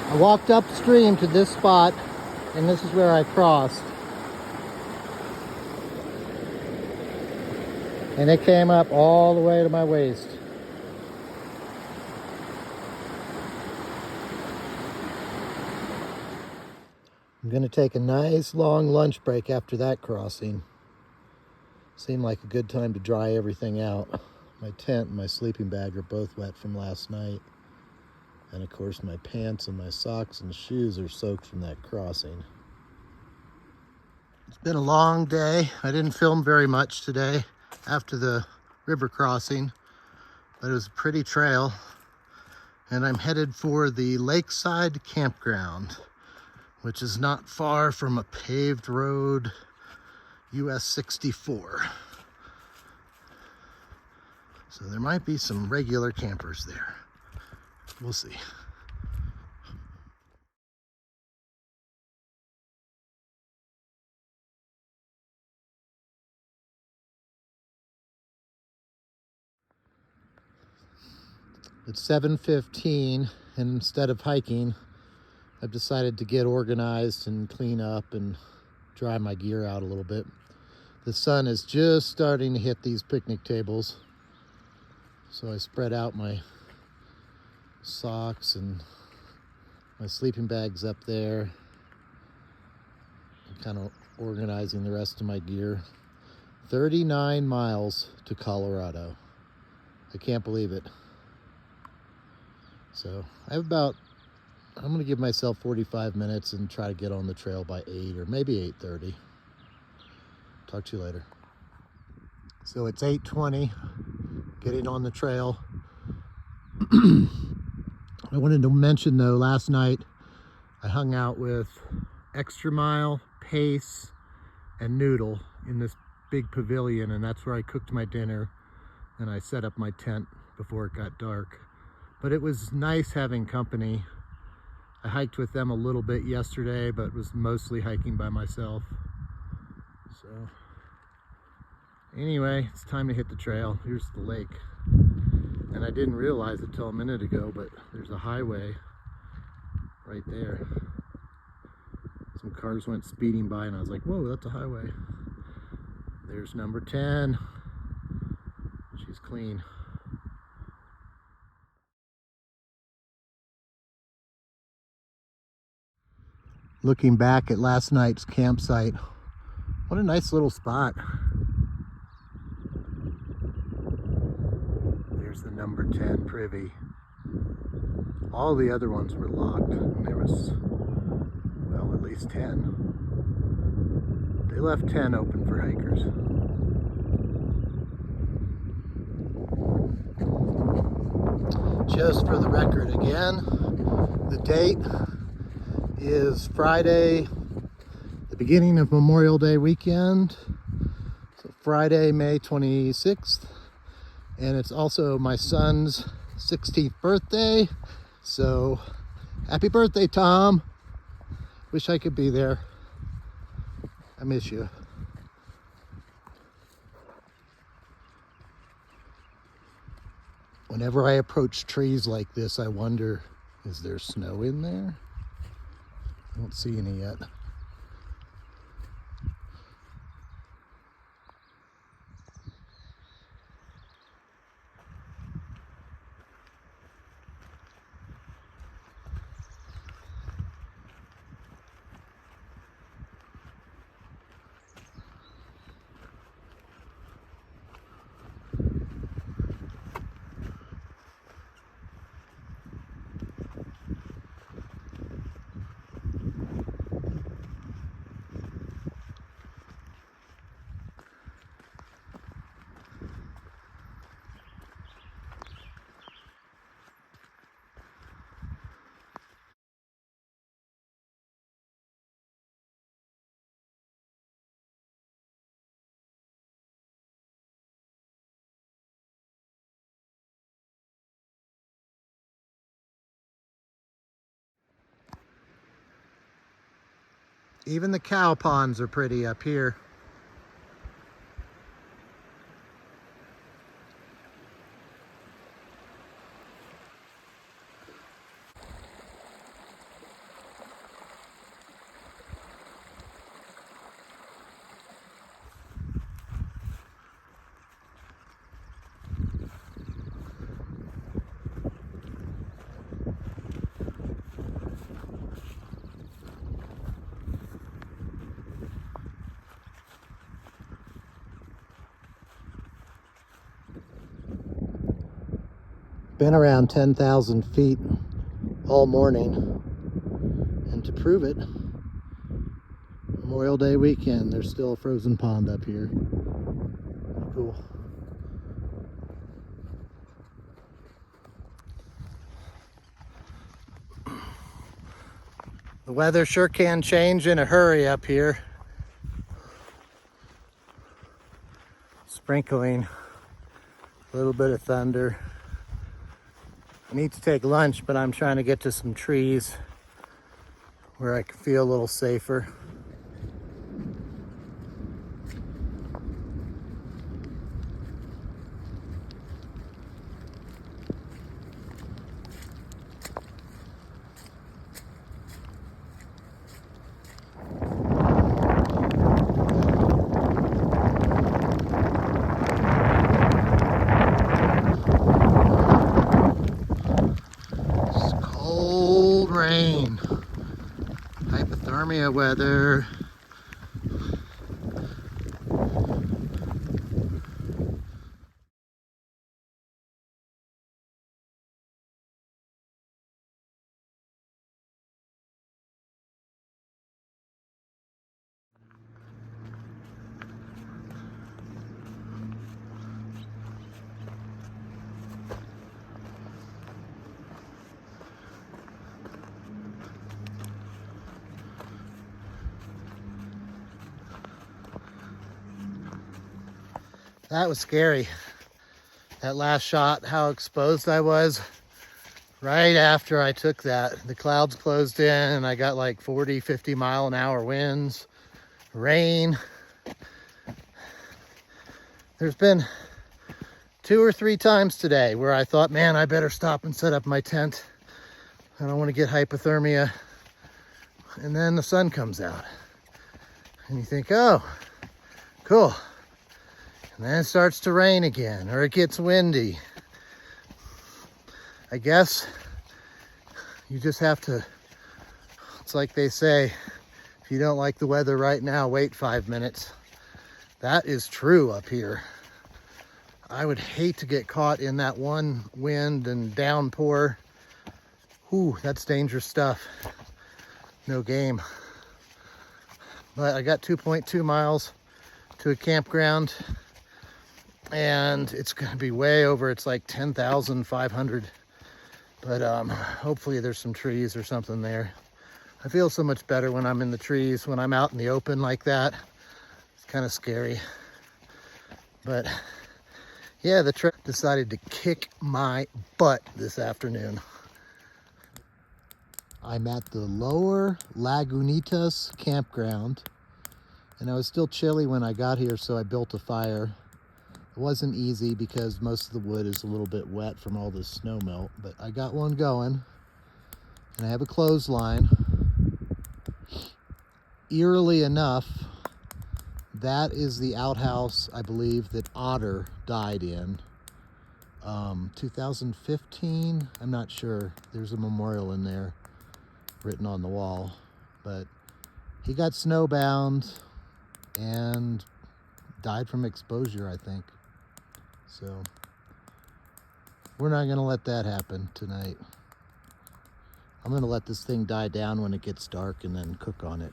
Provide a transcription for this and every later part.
I walked upstream to this spot, and this is where I crossed. And it came up all the way to my waist. I'm gonna take a nice long lunch break after that crossing. Seemed like a good time to dry everything out. My tent and my sleeping bag are both wet from last night. And of course my pants and my socks and shoes are soaked from that crossing. It's been a long day. I didn't film very much today after the river crossing, but it was a pretty trail. And I'm headed for the Lakeside Campground, which is not far from a paved road, US 64. So there might be some regular campers there. We'll see. It's 7:15, and instead of hiking, I've decided to get organized and clean up and dry my gear out a little bit. The sun is just starting to hit these picnic tables, so I spread out my socks and my sleeping bags up there. I'm kind of organizing the rest of my gear. 39 miles to Colorado. I can't believe it. So I have I'm gonna give myself 45 minutes and try to get on the trail by 8 or maybe 8:30. Talk to you later. So it's 8:20, getting on the trail. I wanted to mention though, last night I hung out with Extra Mile, Pace, and Noodle in this big pavilion, and that's where I cooked my dinner and I set up my tent before it got dark. But it was nice having company. I hiked with them a little bit yesterday, but was mostly hiking by myself. So anyway, it's time to hit the trail. Here's the lake. And I didn't realize it till a minute ago, but there's a highway right there. Some cars went speeding by and I was like, whoa, that's a highway. There's number 10. She's clean. Looking back at last night's campsite, what a nice little spot. There's the number 10 privy. All the other ones were locked, and there was, well, at least 10. They left 10 open for hikers. Just for the record again, the date is Friday, the beginning of Memorial Day weekend. So Friday, May 26th. And it's also my son's 16th birthday. So happy birthday, Tom. Wish I could be there. I miss you. Whenever I approach trees like this, I wonder, is there snow in there? I don't see any yet. Even the cow ponds are pretty up here. been around 10,000 feet all morning. And to prove it, Memorial Day weekend, there's still a frozen pond up here. Cool. The weather sure can change in a hurry up here. Sprinkling, a little bit of thunder. I need to take lunch, but I'm trying to get to some trees where I can feel a little safer. Rain, hypothermia weather. That was scary. That last shot, how exposed I was right after I took that. The clouds closed in and I got like 40, 50 mile an hour winds, rain. There's been 2 or 3 times today where I thought, man, I better stop and set up my tent. I don't want to get hypothermia. And then the sun comes out. And you think, oh, cool. And then it starts to rain again, or it gets windy. I guess you just have to, it's like they say, if you don't like the weather right now, wait 5 minutes. That is true up here. I would hate to get caught in that one wind and downpour. Whew, that's dangerous stuff. No game. But I got 2.2 miles to a campground. And it's going to be way over. It's like 10,500. But hopefully there's some trees or something there. I feel so much better when I'm in the trees, when I'm out in the open like that. It's kind of scary. But yeah, the trek decided to kick my butt this afternoon. I'm at the Lower Lagunitas campground. And I was still chilly when I got here, so I built a fire. It wasn't easy because most of the wood is a little bit wet from all this snow melt, but I got one going, and I have a clothesline. Eerily enough, that is the outhouse, I believe, that Otter died in. 2015, I'm not sure. There's a memorial in there written on the wall, but he got snowbound and died from exposure, I think. So we're not going to let that happen tonight. I'm going to let this thing die down when it gets dark and then cook on it.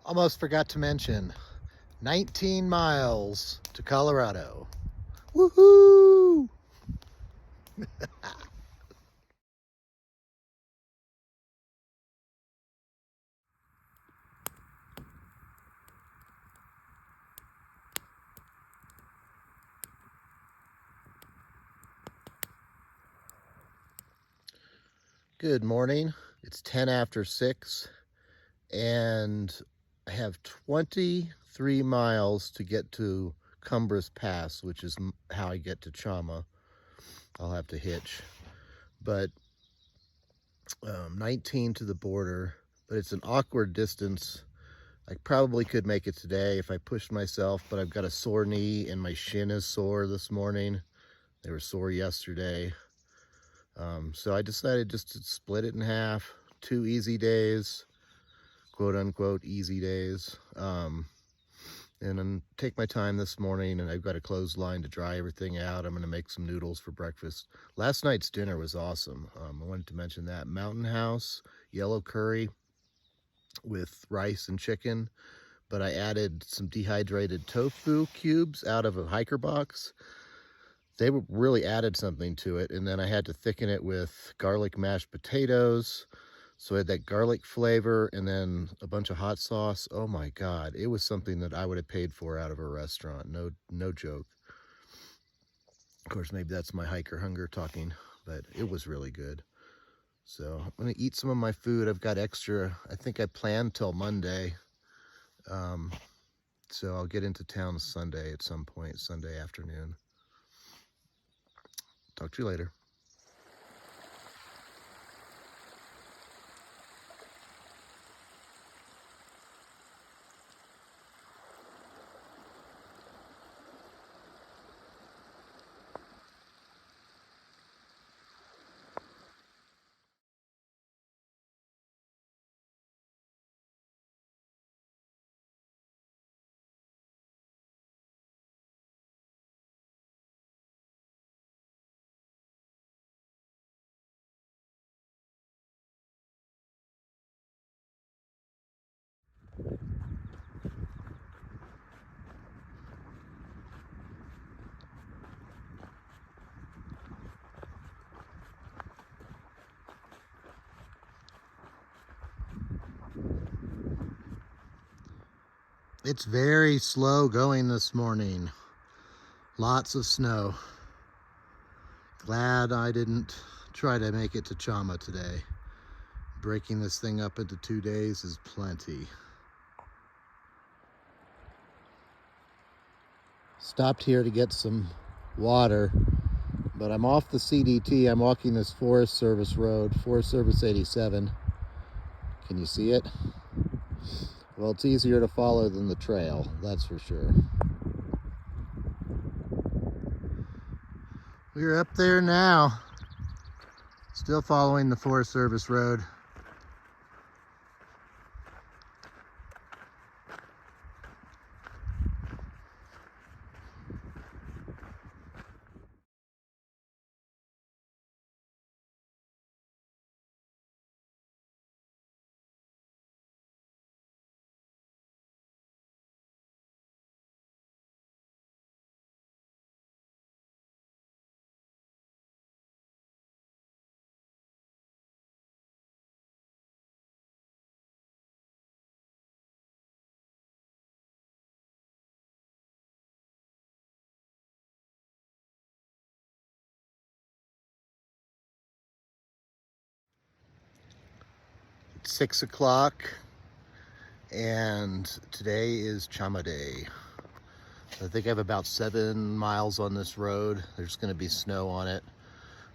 Almost forgot to mention, 19 miles to Colorado. Woohoo! Good morning. It's 10 after 6 and I have 23 miles to get to Cumbres Pass, which is how I get to Chama. I'll have to hitch, but 19 to the border, but it's an awkward distance. I probably could make it today if I pushed myself, but I've got a sore knee and my shin is sore this morning. They were sore yesterday. So I decided just to split it in half, 2 easy days. Of quote unquote easy days. And then take my time this morning, and I've got a clothesline to dry everything out. I'm going to make some noodles for breakfast. Last night's dinner was awesome. I wanted to mention that. Mountain House, yellow curry with rice and chicken, but I added some dehydrated tofu cubes out of a hiker box. They really added something to it, and then I had to thicken it with garlic mashed potatoes. So I had that garlic flavor and then a bunch of hot sauce. Oh my God, it was something that I would have paid for out of a restaurant. No joke. Of course, maybe that's my hiker hunger talking, but it was really good. So I'm gonna eat some of my food. I've got extra, I think I planned till Monday. So I'll get into town Sunday at some point, Sunday afternoon. Talk to you later. It's very slow going this morning. Lots of snow. Glad I didn't try to make it to Chama today. Breaking this thing up into 2 days is plenty. Stopped here to get some water, but I'm off the CDT. I'm walking this Forest Service road, Forest Service 87. Can you see it? Well, it's easier to follow than the trail, that's for sure. We're up there now. Still following the Forest Service road. It's 6 o'clock, and today is Chama Day. I think I have about 7 miles on this road. There's going to be snow on it,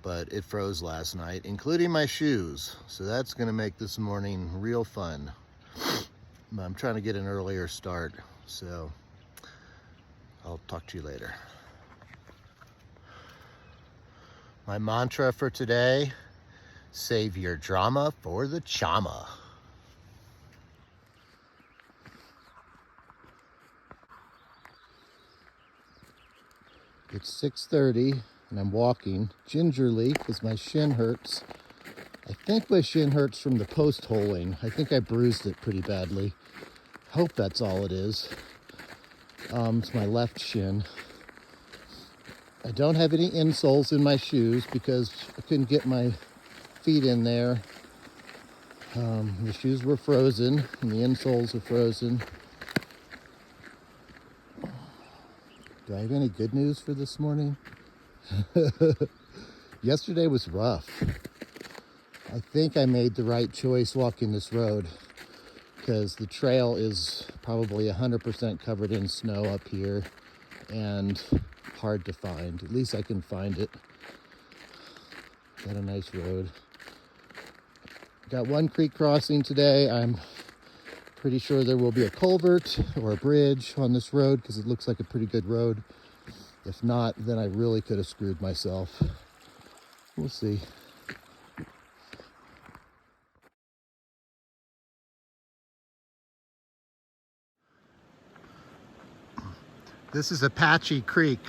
but it froze last night, including my shoes. So that's going to make this morning real fun. I'm trying to get an earlier start, so I'll talk to you later. My mantra for today: save your drama for the Chama. It's 6:30 and I'm walking gingerly because my shin hurts. I think my shin hurts from the post holing. I think I bruised it pretty badly. Hope that's all it is. It's my left shin. I don't have any insoles in my shoes because I couldn't get my feet in there. The shoes were frozen and the insoles are frozen. Do I have any good news for this morning? Yesterday was rough. I think I made the right choice walking this road because the trail is probably 100% covered in snow up here and hard to find. At least I can find it. Got a nice road. Got one creek crossing today. I'm pretty sure there will be a culvert or a bridge on this road because it looks like a pretty good road. If not, then I really could have screwed myself. We'll see. This is Apache Creek,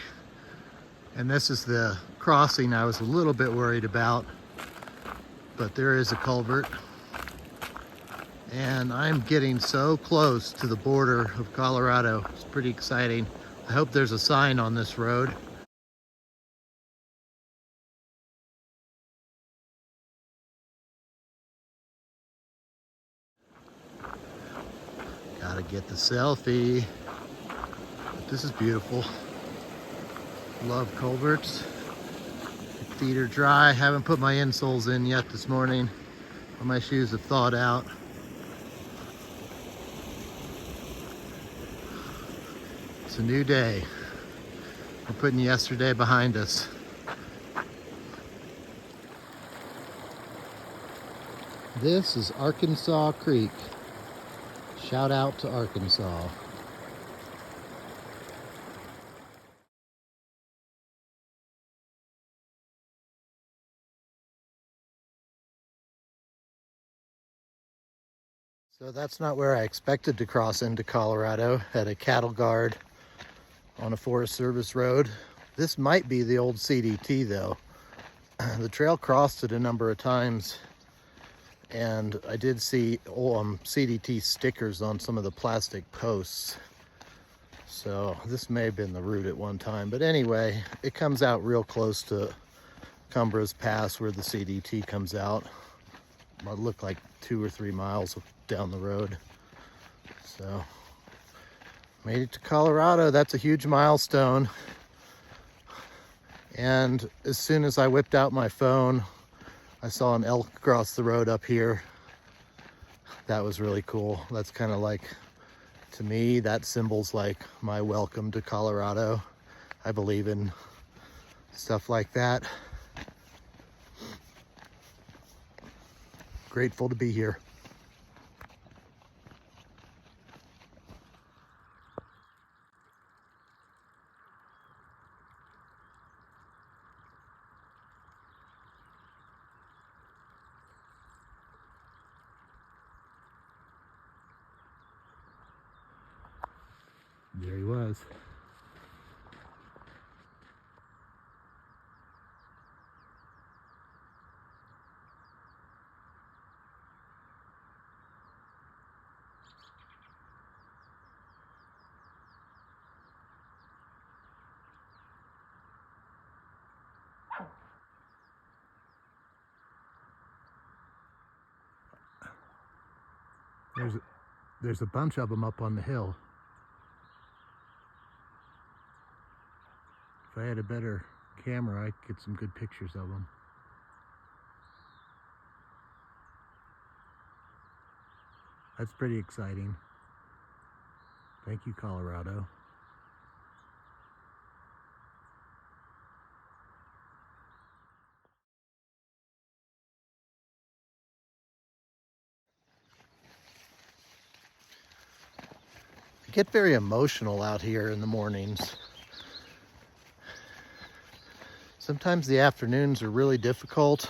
and this is the crossing I was a little bit worried about, but there is a culvert. And I'm getting so close to the border of Colorado. It's pretty exciting. I hope there's a sign on this road. Gotta get the selfie. But this is beautiful. Love culverts. Feet are dry. Haven't put my insoles in yet this morning, but my shoes have thawed out. It's a new day. We're putting yesterday behind us. This is Arkansas Creek. Shout out to Arkansas. So that's not where I expected to cross into Colorado, at a cattle guard on a Forest Service road. This might be the old CDT though. The trail crossed it a number of times, and I did see CDT stickers on some of the plastic posts. So this may have been the route at one time, but anyway, it comes out real close to Cumbra's Pass where the CDT comes out. It looked like 2 or 3 miles down the road. So made it to Colorado. That's a huge milestone. And as soon as I whipped out my phone, I saw an elk cross the road up here. That was really cool. That's kind of like, to me, that symbols like my welcome to Colorado. I believe in stuff like that. Grateful to be here. There he was. There's a bunch of them up on the hill. If I had a better camera, I could get some good pictures of them. That's pretty exciting. Thank you, Colorado. I get very emotional out here in the mornings. Sometimes the afternoons are really difficult,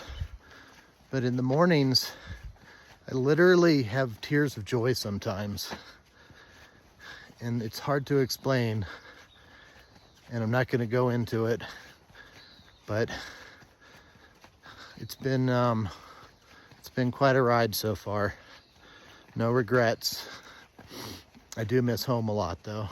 but in the mornings, I literally have tears of joy sometimes. And it's hard to explain, and I'm not going to go into it, but it's been quite a ride so far. No regrets. I do miss home a lot though.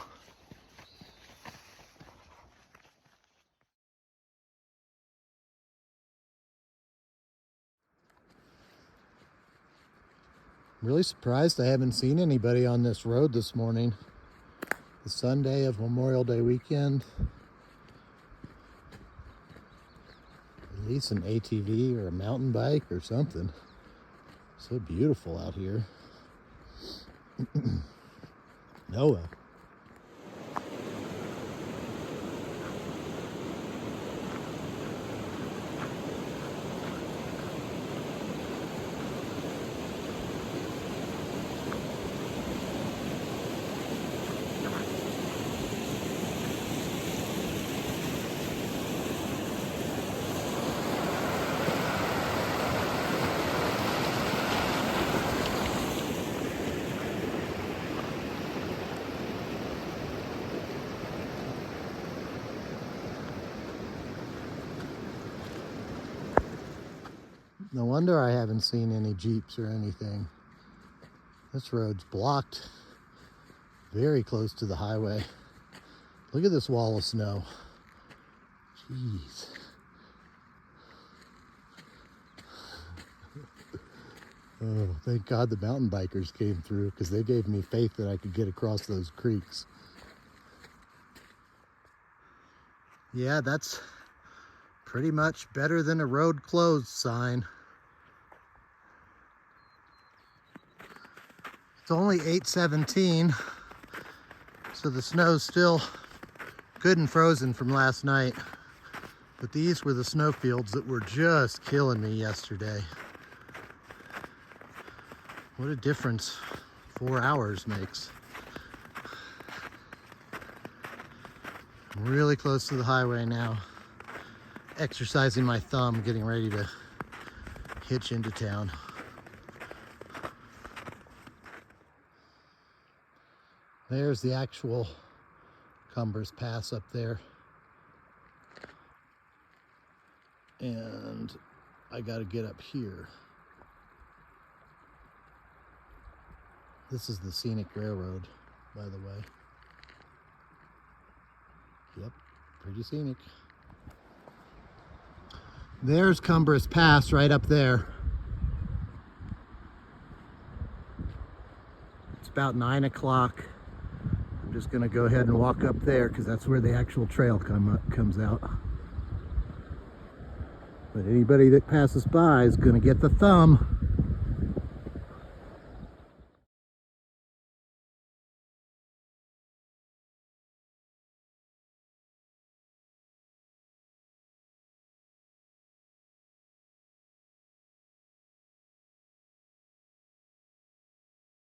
I'm really surprised I haven't seen anybody on this road this morning. The Sunday of Memorial Day weekend. At least an ATV or a mountain bike or something. So beautiful out here. Noah. No wonder I haven't seen any Jeeps or anything. This road's blocked very close to the highway. Look at this wall of snow. Jeez. Oh, thank God the mountain bikers came through, because they gave me faith that I could get across those creeks. Yeah, that's pretty much better than a road closed sign. It's only 8:17, so the snow's still good and frozen from last night. But these were the snow fields that were just killing me yesterday. What a difference 4 hours makes. I'm really close to the highway now. Exercising my thumb, getting ready to hitch into town. There's the actual Cumbers Pass up there. And I gotta get up here. This is the scenic railroad, by the way. Yep, pretty scenic. There's Cumbers Pass right up there. It's about 9 o'clock. I'm just gonna go ahead and walk up there because that's where the actual trail comes out. But anybody that passes by is gonna get the thumb.